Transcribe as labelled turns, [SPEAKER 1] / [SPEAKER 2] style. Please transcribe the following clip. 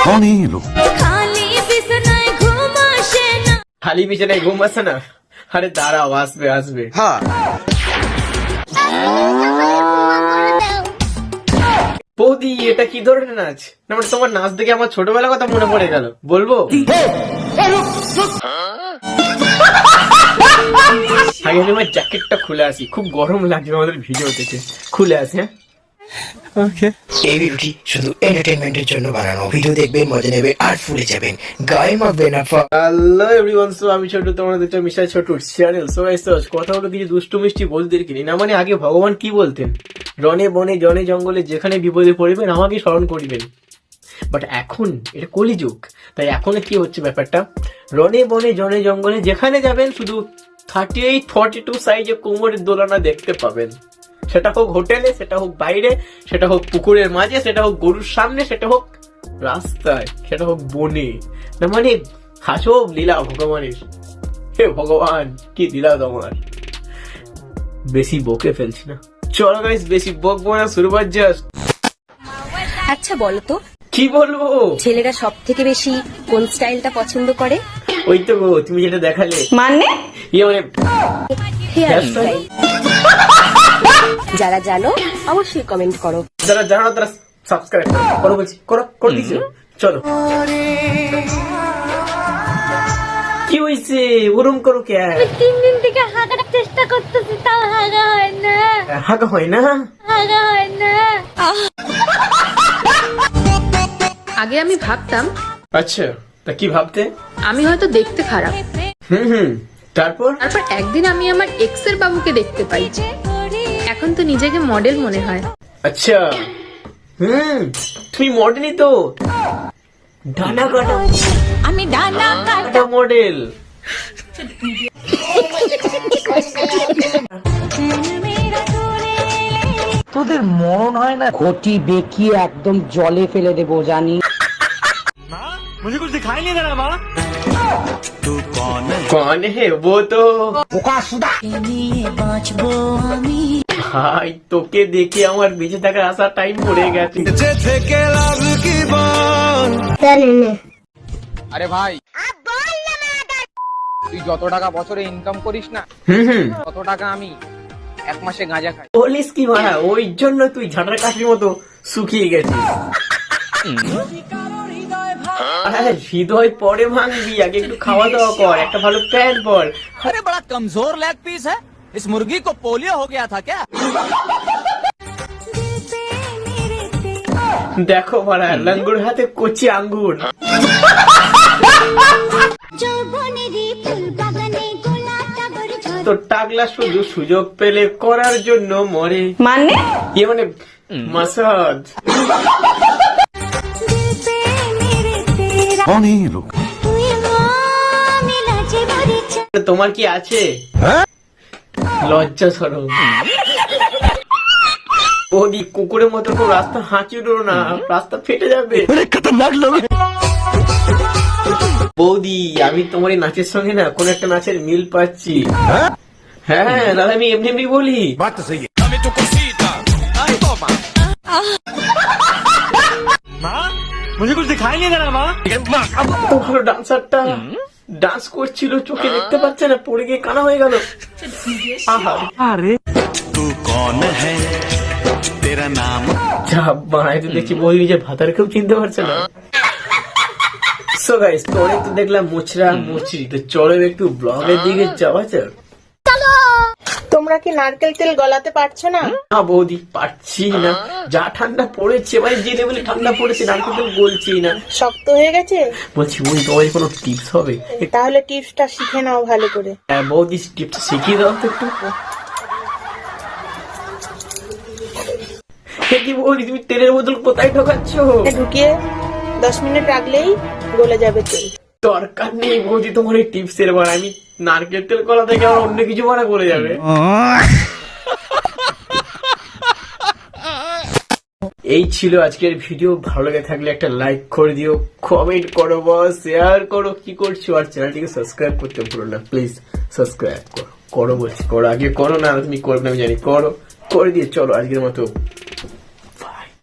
[SPEAKER 1] कौन है ये लोग?
[SPEAKER 2] খালি বিছানায় ঘুম আসে না? আরে দাঁড়াও, আসবে আসবে। বৌদি এটা কি ধরনের নাচ? না মানে তোমার নাচ দেখে আমার ছোটবেলার কথা মনে পড়ে গেল, বলবো? আগে আমার জ্যাকেটটা খুলে আসি, খুব গরম লাগছে আমাদের ভিডিও থেকে। খুলে আসি। হ্যাঁ,
[SPEAKER 3] এই ভিডিওটি শুধু এন্টারটেইনমেন্টের জন্য বানানো। ভিডিও দেখবেন, মজা নেবেন আর ফুলে যাবেন, গায়ে মাখবেন না।
[SPEAKER 2] হ্যালো এভরিওয়ান, সো আমি ছোট, তোমরা দেখছো মিস্টার ছোটুর চ্যানেল। সো গাইস, কথা হলো কিছু দুষ্টু মিষ্টি বলতে কিনি না, মানে আগে ভগবান কি বলতেন, রনে বনে জনে জঙ্গলে যেখানে বিপদে পড়বেন আমাকে স্মরণ করিবেন। বাট এখন এটা কলিযুগ, তাই এখন কি হচ্ছে ব্যাপারটা, রনে বনে জনে জঙ্গলে যেখানে যাবেন শুধু 38-42 সাইজে কোমরের দোলনা দেখতে পাবেন। সেটা হোক হোটেলে, সেটা হোক বাইরে, সেটা হোক পুকুরের মাঝে, সেটা হোক গরুর সামনে, সেটা হোক রাস্তায়, সেটা হোক বনে। না মানে হাসব লীলা ভগবানের। হে ভগবান, কি লীলা তোমার। বেশি বকে ফেলছি না, চলো গাইস বেশি বকবো না, শুরু কর জাস্ট।
[SPEAKER 4] আচ্ছা বলো তো,
[SPEAKER 2] কি বলবো?
[SPEAKER 4] ছেলেরা সব থেকে বেশি কোন স্টাইলটা পছন্দ করে?
[SPEAKER 2] ওই তো গো, তুমি যেটা দেখালে,
[SPEAKER 4] মানে
[SPEAKER 2] মানে
[SPEAKER 4] হেয়ার স্টাইল। যারা জানো অবশ্যই কমেন্ট করো,
[SPEAKER 2] যারা জানো তারা সাবস্ক্রাইব করো, বলছি করো, করে দিছো। চলো, কি হয়েছে ওরম করো কে?
[SPEAKER 5] 3 দিন থেকে হাগার চেষ্টা করতেছি, তাও হাগা হয় না।
[SPEAKER 2] হাগা হয় না?
[SPEAKER 5] হাগা হয় না।
[SPEAKER 6] আগে আমি ভাবতাম,
[SPEAKER 2] আচ্ছা তা কি ভাবতে?
[SPEAKER 6] আমি হয়তো দেখতে খারাপ।
[SPEAKER 2] তারপর
[SPEAKER 6] একদিন আমি আমার এক্স এর বাবুকে দেখতে পাই, এখন তো নিজেকে মডেল মনে হয়।
[SPEAKER 2] আচ্ছা, তুমি মডেলই তো, ডানা কাটা।
[SPEAKER 5] আমি ডানা
[SPEAKER 2] কাটা মডেল।
[SPEAKER 7] তোদের মরণ হয় না? ঘটি বেঁকিয়ে একদম জলে ফেলে দেবো, জানি।
[SPEAKER 2] कौन है वो तो? ভাই তোকে দেখে আমার বেঁচে থাকার আশা টাইম পড়ে গেছে।
[SPEAKER 8] আরে ভাই, তুই যত টাকা বছরে ইনকাম করিস না, তত টাকা আমি এক মাসে গাঁজা খাই।
[SPEAKER 2] বলিস কি মারা, ওই জন্য তুই ঝাঁটার কাঠির মতো শুকিয়ে গেছিস। হৃদয় পরে ভাঙবি, আগে একটু খাওয়া দাওয়া কর, একটা ভালো প্যান্ট পর।
[SPEAKER 9] अरे बड़ा कमजोर लेग पीस है, इस मुर्गी को पोलियो हो गया था क्या?
[SPEAKER 2] দেখো মারা, লাঙ্গুর হাতে কচি আঙ্গুর। তো টাকলা শুধু সুযোগ পেলে করার জন্য মরে,
[SPEAKER 4] মানে
[SPEAKER 2] মানে মাসাজ।
[SPEAKER 1] कौन है ये लोग?
[SPEAKER 2] তোমার কি আছে লজ্জা সরম? ওদি কুকুরের মতো কোন রাস্তা হাঁচি উঠো না, রাস্তা ফেটে যাবে। বৌদি, আমি তোমার এই নাচের সঙ্গে না কোন একটা নাচের মিল পাচ্ছি। হ্যাঁ দাদা, আমি এমনি এমনি বলি। তো ভালো ডান্সারটা ডান্স করছিল, চোখে দেখতে পাচ্ছে না, পড়ে গিয়ে কানা হয়ে গেল। যা বানাই তো দেখছি বলি যে ভাতার কেউ চিনতে পারছে না। সো গাইস, তো অনেক তো দেখলাম মুচরা মুচরি, তো চলো একটু ব্লগের দিকে যাওয়া যাক।
[SPEAKER 10] তোমরা কি নারকেল তেল গলাতে পারছো না?
[SPEAKER 2] না বৌদি, পারছি না, যা ঠান্ডা পড়েছে, মানে যে লেভেলে ঠান্ডা পড়েছে নারকেল তেল গলছি না।
[SPEAKER 10] শক্ত হয়ে গেছে?
[SPEAKER 2] বলছি বৌদি, তোমার কোনো টিপস হবে?
[SPEAKER 10] তাহলে টিপসটা শিখে নাও ভালো করে।
[SPEAKER 2] হ্যাঁ বৌদি, টিপস শিখিয়ে দাও তো একটু। কি বৌদি, তুমি তেলের বোতল কোথায় ঢোকাচ্ছ?
[SPEAKER 10] ঢুকিয়ে 10 মিনিট রাখলেই গলে যাবে তেল।
[SPEAKER 2] দরকার নেই বৌদি তোমার এই টিপসের, বার আমি নারকেল তেল কলা থেকে আমার অন্য কিছু মারা করে যাবে। এই ছিল আজকের ভিডিও, ভালো লেগে থাকলে একটা লাইক করে দিও, কমেন্ট করো, শেয়ার করো, কি করছো, আর চ্যানেলটিকে সাবস্ক্রাইব করতে ভুলো না, প্লিজ সাবস্ক্রাইব করো। করো বলছি, করো, আগে করো না, তুমি করবে না আমি জানি, করো, করে দিয়ে চলো আজকের মতো